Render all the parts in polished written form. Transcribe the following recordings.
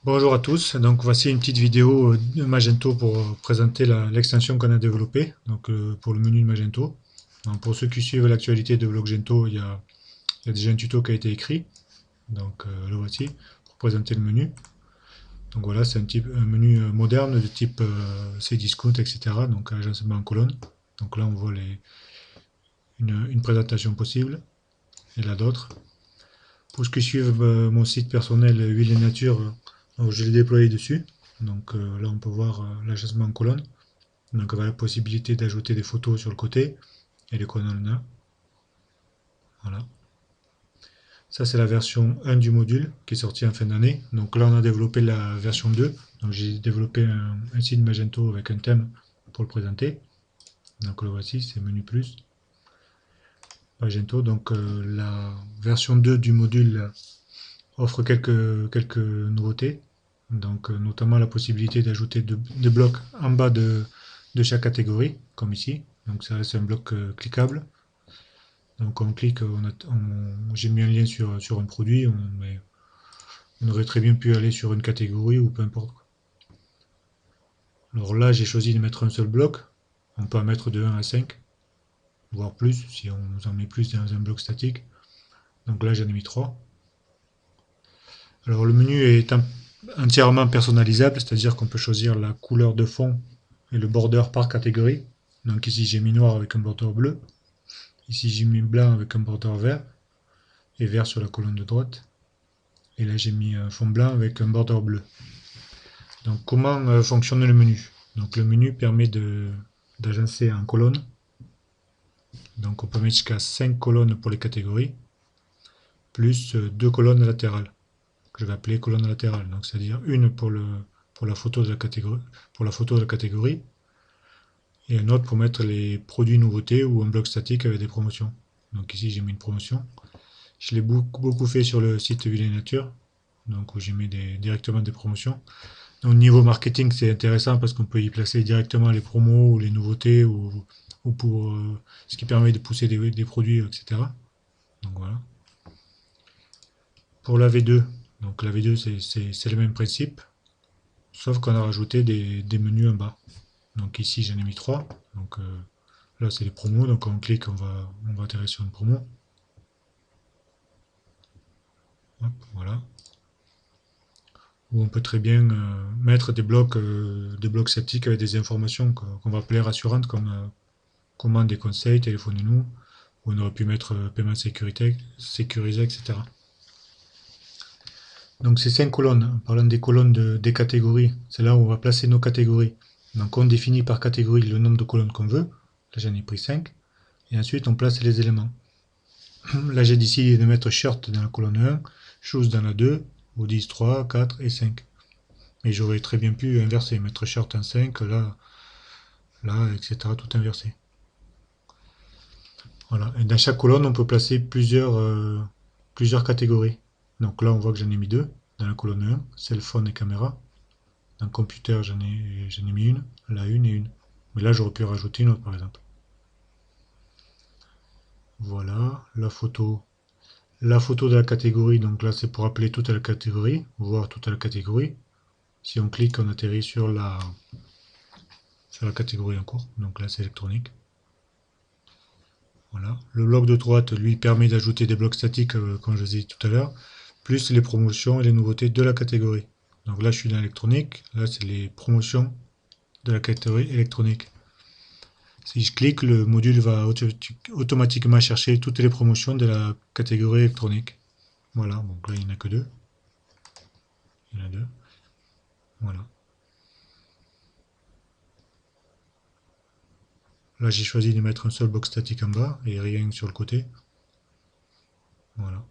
Bonjour à tous, donc voici une petite vidéo de Magento pour présenter l'extension qu'on a développée pour le menu de Magento. Donc, pour ceux qui suivent l'actualité de Blogento, il y a déjà un tuto qui a été écrit, le voici, pour présenter le menu. Donc voilà, c'est un menu moderne de type Cdiscount, etc. Donc agencement en colonne. Donc là on voit une présentation possible, et là d'autres. Pour ceux qui suivent mon site personnel Huile et Nature, je l'ai déployé dessus. Là on peut voir l'agencement en colonne. Donc on a la possibilité d'ajouter des photos sur le côté et les colonnes là. Voilà. Ça c'est la version 1 du module qui est sortie en fin d'année. Donc là on a développé la version 2. Donc j'ai développé un site Magento avec un thème pour le présenter. Donc le voici, c'est menu plus. Magento, la version 2 du module offre quelques nouveautés. Notamment la possibilité d'ajouter des blocs en bas de chaque catégorie, comme ici. Donc ça c'est un bloc cliquable. Donc on clique, j'ai mis un lien sur un produit, on aurait très bien pu aller sur une catégorie ou peu importe. Alors là j'ai choisi de mettre un seul bloc, on peut en mettre de 1 à 5, voire plus si on en met plus dans un bloc statique. Donc là j'en ai mis 3. Alors le menu est entièrement personnalisable, c'est-à-dire qu'on peut choisir la couleur de fond et le border par catégorie. Donc ici j'ai mis noir avec un border bleu, ici j'ai mis blanc avec un border vert, et vert sur la colonne de droite. Et là j'ai mis un fond blanc avec un border bleu. Donc comment fonctionne le menu? Donc le menu permet d'agencer en colonne. Donc on peut mettre jusqu'à 5 colonnes pour les catégories, plus 2 colonnes latérales, que je vais appeler colonne latérale. Donc c'est-à-dire une pour la photo de la catégorie, et un autre pour mettre les produits nouveautés ou un bloc statique avec des promotions. Donc ici j'ai mis une promotion. Je l'ai beaucoup fait sur le site Ville et Nature, donc où j'ai mis directement des promotions. Au niveau marketing, c'est intéressant parce qu'on peut y placer directement les promos ou les nouveautés ou pour ce qui permet de pousser des produits, etc. Donc voilà. Pour la V2, donc la V2 c'est le même principe, sauf qu'on a rajouté des menus en bas. Donc ici j'en ai mis 3. Là c'est les promos, donc quand on clique on va atterrir sur une promo. Hop, voilà. Où on peut très bien mettre des blocs sceptiques avec des informations qu'on va appeler rassurantes comme commande des conseils, téléphonez-nous, ou on aurait pu mettre paiement sécurisé, etc. Donc ces 5 colonnes, en parlant des colonnes des catégories, c'est là où on va placer nos catégories. Donc on définit par catégorie le nombre de colonnes qu'on veut. Là j'en ai pris 5. Et ensuite on place les éléments. Là j'ai décidé de mettre shirt dans la colonne 1, shoes dans la 2, bodies 3, 4 et 5. Mais j'aurais très bien pu inverser, mettre shirt en 5, là, etc. Tout inversé. Voilà. Et dans chaque colonne, on peut placer plusieurs catégories. Donc là, on voit que j'en ai mis 2 dans la colonne 1, cell phone et caméra. Dans computer, j'en ai mis une, là une et une. Mais là, j'aurais pu rajouter une autre, par exemple. Voilà, la photo. La photo de la catégorie, donc là, c'est pour appeler toute la catégorie, voir toute la catégorie. Si on clique, on atterrit sur la catégorie en cours. Donc là, c'est électronique. Voilà. Le bloc de droite, lui, permet d'ajouter des blocs statiques, comme je vous ai dit tout à l'heure, plus les promotions et les nouveautés de la catégorie. Donc là, je suis dans l'électronique. Là, c'est les promotions de la catégorie électronique. Si je clique, le module va automatiquement chercher toutes les promotions de la catégorie électronique. Voilà, donc là, il n'y en a que 2. Il y en a 2. Voilà. Là, j'ai choisi de mettre un seul bloc statique en bas et rien sur le côté. Voilà.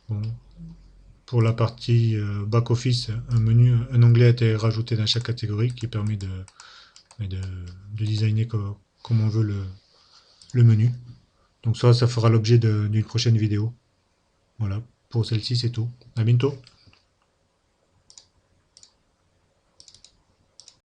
Bon. Pour la partie back-office, un onglet a été rajouté dans chaque catégorie qui permet de designer comme on veut le menu. Donc ça fera l'objet d'une prochaine vidéo. Voilà, pour celle-ci c'est tout. À bientôt.